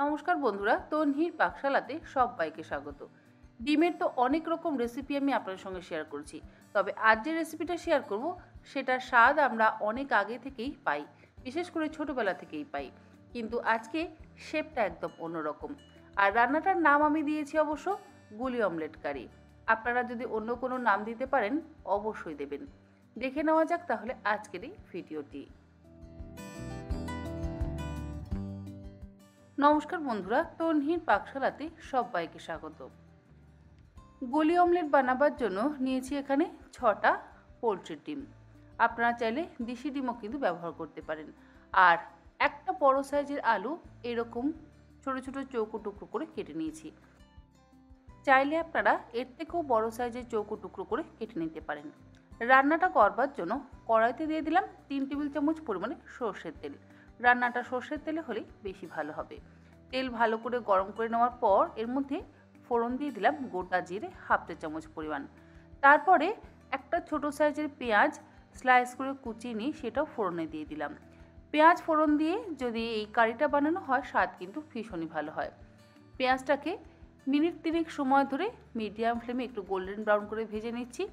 নমস্কার বন্ধুরা, তন্হির পাকশালাতে সবাইকে স্বাগত। ডিমের তো অনেক রকম রেসিপি আমি আপনাদের সঙ্গে শেয়ার করছি, তবে আজ যে রেসিপিটা শেয়ার করব সেটার স্বাদ আমরা অনেক আগে থেকেই পাই, বিশেষ করে ছোটোবেলা থেকেই পাই, কিন্তু আজকে শেপটা একদম অন্যরকম। আর রান্নাটার নাম আমি দিয়েছি অবশ্য গুলি অমলেট কারি। আপনারা যদি অন্য কোনো নাম দিতে পারেন অবশ্যই দেবেন। দেখে নেওয়া যাক তাহলে আজকের এই ভিডিওটি। নমস্কার বন্ধুরা, তন্হির পাকশালাতে সবাইকে স্বাগত। গুলি অমলেট বানাবার জন্য নিয়েছি এখানে 6টা পোলট্রির ডিম। আপনারা চাইলে দেশি ডিমও কিন্তু ব্যবহার করতে পারেন। আর একটা বড় সাইজের আলু এরকম ছোট ছোট চৌকো টুকরো করে কেটে নিয়েছি। চাইলে আপনারা এর থেকেও বড় সাইজের চৌকো টুকরো করে কেটে নিতে পারেন। রান্নাটা করবার জন্য কড়াইতে দিয়ে দিলাম 3 টেবিল চামচ পরিমাণে সর্ষের তেল। রান্নাটা সর্ষের তেলে হলেই বেশি ভালো হবে। তেল ভালো করে গরম করে নেওয়ার পর এর মধ্যে ফোড়ন দিয়ে দিলাম গোটা জিরে হাফ চা চামচ পরিমাণ। তারপরে একটা ছোট সাইজের পেঁয়াজ স্লাইস করে কুচিয়ে নিয়ে সেটাও ফোড়নে দিয়ে দিলাম। পেঁয়াজ ফোড়ন দিয়ে যদি এই কারিটা বানানো হয় স্বাদ কিন্তু ভীষণই ভালো হয়। পেঁয়াজটাকে মিনিট 3 সময় ধরে মিডিয়াম ফ্লেমে একটু গোল্ডেন ব্রাউন করে ভেজে নিচ্ছি।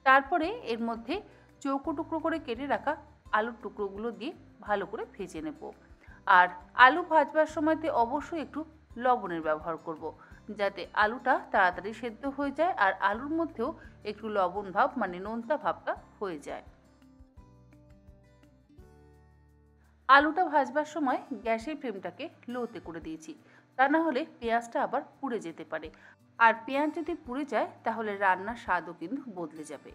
তারপরে এর মধ্যে চৌকো টুকরো করে কেটে রাখা আলুর টুকরোগুলো দিয়ে ভালো করে ভেজে নেব। আর আলু ভাজবার সময়তে অবশ্যই একটু লবণের ব্যবহার করব, যাতে আলুটা তাড়াতাড়ি সেদ্ধ হয়ে যায় আর আলুর মধ্যেও একটু লবণ ভাব মানে নোনতা ভাবটা হয়ে যায়। আলুটা ভাজবার সময় গ্যাসের ফ্লেমটাকে লোতে করে দিয়েছি, তা না হলে পেঁয়াজটা আবার পুড়ে যেতে পারে। আর পেঁয়াজ যদি পুড়ে যায় তাহলে রান্নার স্বাদও কিন্তু বদলে যাবে।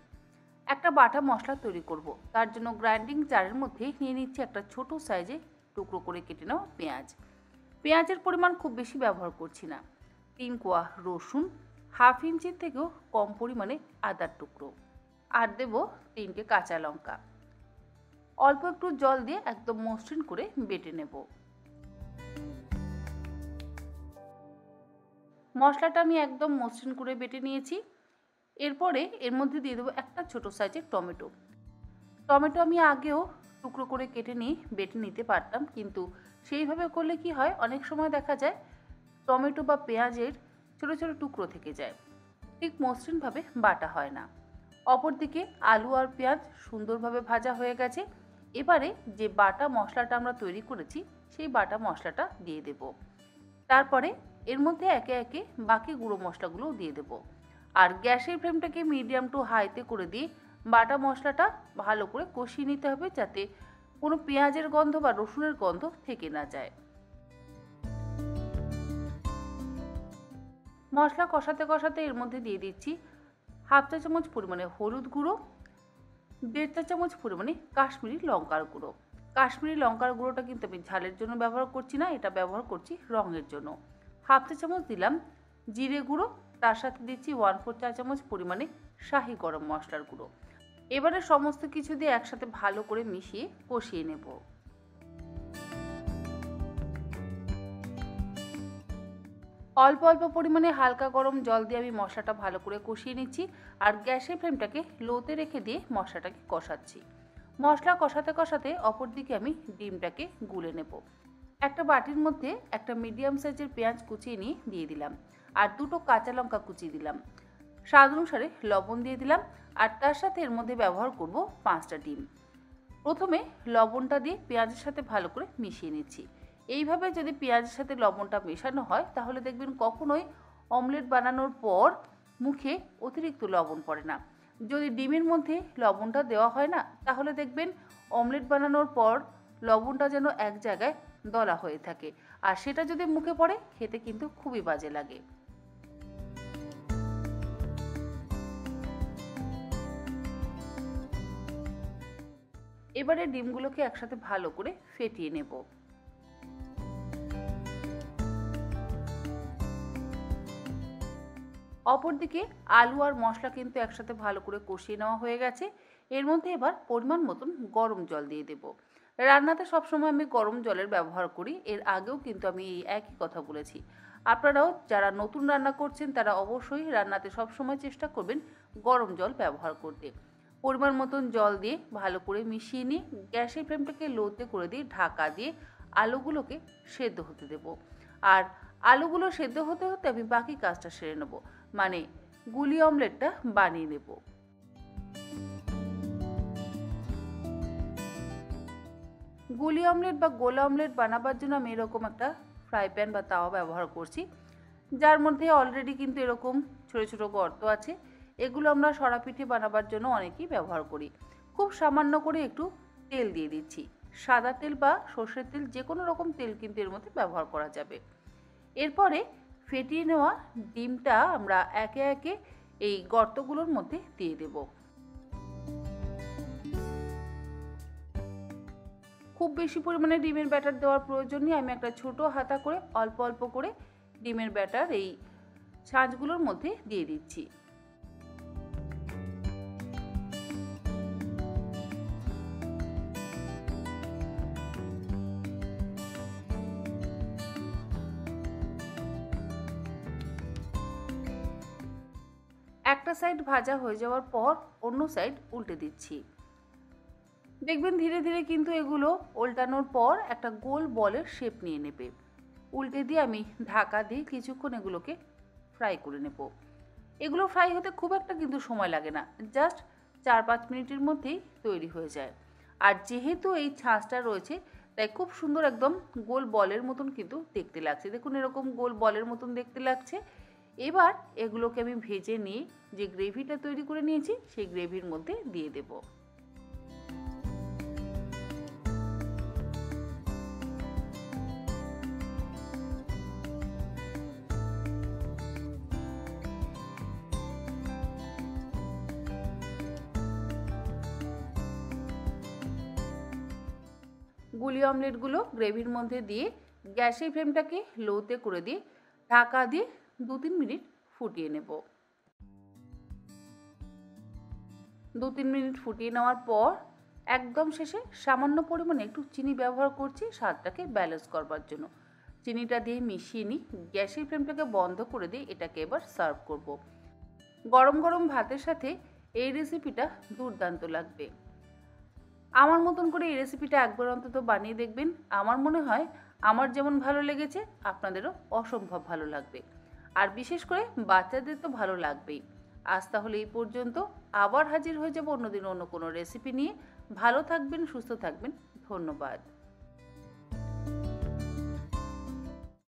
একটা বাটা মশলা তৈরি করব, তার জন্য গ্রাইন্ডিং জারের মধ্যে নিয়ে নিচ্ছি একটা ছোট সাইজে টুকরো করে কেটে নেওয়া পেঁয়াজ। পেঁয়াজের পরিমাণ খুব বেশি ব্যবহার করছি না। 3 কোয়া রসুন, হাফ ইঞ্চির থেকেও কম পরিমাণে আদার টুকরো, আর দেব 3টে কাঁচা লঙ্কা। অল্প একটু জল দিয়ে একদম মসৃণ করে বেটে নেব। মশলাটা আমি একদম মসৃণ করে বেটে নিয়েছি। এরপরে এর মধ্যে দিয়ে দেবো একটা ছোট সাইজের টমেটো। টমেটো আমি আগেও টুকরো করে কেটে নিয়ে বেটে নিতে পারতাম, কিন্তু সেইভাবে করলে কি হয়, অনেক সময় দেখা যায় টমেটো বা পেঁয়াজের ছোট ছোট টুকরো থেকে যায়, ঠিক মসৃণভাবে বাটা হয় না। অপরদিকে আলু আর পেঁয়াজ সুন্দরভাবে ভাজা হয়ে গেছে। এবারে যে বাটা মশলাটা আমরা তৈরি করেছি সেই বাটা মশলাটা দিয়ে দেব। তারপরে এর মধ্যে একে একে বাকি গুঁড়ো মশলাগুলোও দিয়ে দেব। আর গ্যাসের ফ্লেমটাকে মিডিয়াম টু হাইতে করে দিয়ে বাটা মশলাটা ভালো করে কষিয়ে নিতে হবে, যাতে কোনো পেঁয়াজের গন্ধ বা রসুনের গন্ধ থেকে না যায়। মশলা কষাতে কষাতে এর মধ্যে দিয়ে দিচ্ছি হাফ চা চামচ পরিমাণে হলুদ গুঁড়ো, 1.5 চা চামচ পরিমাণে কাশ্মীরি লঙ্কার গুঁড়ো। কাশ্মীরি লঙ্কার গুঁড়োটা কিন্তু আমি ঝালের জন্য ব্যবহার করছি না, এটা ব্যবহার করছি রঙের জন্য। হাফ চা চামচ দিলাম জিরে গুঁড়ো, তার সাথে দিচ্ছি 1/4 চা চামচ পরিমাণে শাহি গরম মশলার গুঁড়ো। এবারে সমস্ত কিছু দিয়ে একসাথে ভালো করে মিশিয়ে কষিয়ে নেব। অল্প অল্প পরিমাণে হালকা গরম জল দিয়ে আমি মশলাটা ভালো করে কষিয়ে নিচ্ছি। আর গ্যাসের ফ্লেমটাকে লোতে রেখে দিয়ে মশলাটাকে কষাচ্ছি। মশলা কষাতে কষাতে অপর দিকে আমি ডিমটাকে গুলে নেব। একটা বাটির মধ্যে একটা মিডিয়াম সাইজের পেঁয়াজ কুচিয়ে নিয়ে দিয়ে দিলাম, আর 2টো কাঁচা লঙ্কা কুচিয়ে দিলাম। স্বাদ অনুসারে লবণ দিয়ে দিলাম, আর তার সাথে এর মধ্যে ব্যবহার করব 5টা ডিম। প্রথমে লবণটা দিয়ে পেঁয়াজের সাথে ভালো করে মিশিয়ে নিচ্ছি। এইভাবে যদি পেঁয়াজের সাথে লবণটা মেশানো হয় তাহলে দেখবেন কখনোই অমলেট বানানোর পর মুখে অতিরিক্ত লবণ পড়ে না। যদি ডিমের মধ্যে লবণটা দেওয়া হয় না, তাহলে দেখবেন অমলেট বানানোর পর লবণটা যেন এক জায়গায় দলা হয়ে থাকে, আর সেটা যদি মুখে পড়ে খেতে কিন্তু খুবই বাজে লাগে। এবারে ডিমগুলোকে একসাথে ভালো করে ফেটিয়ে নেব। অপরদিকে আলু আর মশলা কিন্তু একসাথে ভালো করে কষিয়ে নেওয়া হয়ে গেছে। এর মধ্যে এবার পরিমাণ মতন গরম জল দিয়ে দেব। রান্নাতে সবসময় আমি গরম জলের ব্যবহার করি, এর আগেও কিন্তু আমি এই একই কথা বলেছি। আপনারাও যারা নতুন রান্না করছেন তারা অবশ্যই রান্নাতে সবসময় চেষ্টা করবেন গরম জল ব্যবহার করতে। পরিমাণ মতন জল দিয়ে ভালো করে মিশিয়ে নিয়ে গ্যাসের ফ্লেমটাকে লোতে করে দিয়ে ঢাকা দিয়ে আলুগুলোকে সেদ্ধ হতে দেব। আর আলুগুলো সেদ্ধ হতে হতে আমি বাকি কাজটা সেরে নেব, মানে গুলি অমলেটটা বানিয়ে নেব। গুলি অমলেট বা গোলা অমলেট বানাবার জন্য আমি এরকম একটা ফ্রাই প্যান বা তাওয়া ব্যবহার করছি, যার মধ্যে অলরেডি কিন্তু এরকম ছোটো ছোটো গর্ত আছে। এগুলো আমরা সরা পিঠে বানাবার জন্য অনেকেই ব্যবহার করি। খুব সামান্য করে একটু তেল দিয়ে দিচ্ছি, সাদা তেল বা সর্ষের তেল, যে কোনো রকম তেল কিন্তু এর মধ্যে ব্যবহার করা যাবে। এরপরে ফেটিয়ে নেওয়া ডিমটা আমরা একে একে এই গর্তগুলোর মধ্যে দিয়ে দেব। খুব বেশি পরিমাণে ডিমের ব্যাটার দেওয়ার প্রয়োজন নেই। আমি একটা ছোট হাতা করে অল্প অল্প করে ডিমের ব্যাটার এই ছাঁচগুলোর মধ্যে দিয়ে দিচ্ছি। একটা সাইড ভাজা হয়ে যাওয়ার পর অন্য সাইড উল্টে দিচ্ছি। দেখবেন ধীরে ধীরে কিন্তু এগুলো উল্টানোর পর একটা গোল বলের শেপ নিয়ে নেবে। উল্টে দিয়ে আমি ঢাকা দিয়ে কিছুক্ষণ এগুলোকে ফ্রাই করে নেব। এগুলো ফ্রাই হতে খুব একটা কিন্তু সময় লাগে না, জাস্ট 4-5 মিনিটের মধ্যেই তৈরি হয়ে যায়। আর যেহেতু এই ছাঁচটা রয়েছে তাই খুব সুন্দর একদম গোল বলের মতন কিন্তু দেখতে লাগছে। দেখুন এরকম গোল বলের মতন দেখতে লাগছে। এবার এগুলোকে আমি ভেজে নিয়ে যে গ্রেভিটা তৈরি করে নিয়েছি সেই গ্রেভির মধ্যে দিয়ে দেব। গুলি অমলেটগুলো গ্রেভির মধ্যে দিয়ে গ্যাসের ফ্লেমটাকে লোতে করে দিয়ে ঢাকা দিয়ে 2-3 মিনিট ফুটিয়ে নেব। 2-3 মিনিট ফুটিয়ে নেওয়ার পর একদম শেষে সামান্য পরিমাণে একটু চিনি ব্যবহার করছি স্বাদটাকে ব্যালেন্স করবার জন্য। চিনিটা দিয়ে মিশিয়ে নিই, গ্যাসের ফ্লেমটাকে বন্ধ করে দিয়ে এটাকে এবার সার্ভ করব। গরম গরম ভাতের সাথে এই রেসিপিটা দুর্দান্ত লাগবে। আমার মতন করে এই রেসিপিটা একবার অন্তত বানিয়ে দেখবেন। আমার মনে হয় আমার যেমন ভালো লেগেছে আপনাদেরও অসম্ভব ভালো লাগবে, আর বিশেষ করে বাচ্চাদের তো ভালো লাগবেই। আজ তাহলে এই পর্যন্ত, আবার হাজির হয়ে যাব অন্যদিন অন্য কোনো রেসিপি নিয়ে। ভালো থাকবেন, সুস্থ থাকবেন, ধন্যবাদ।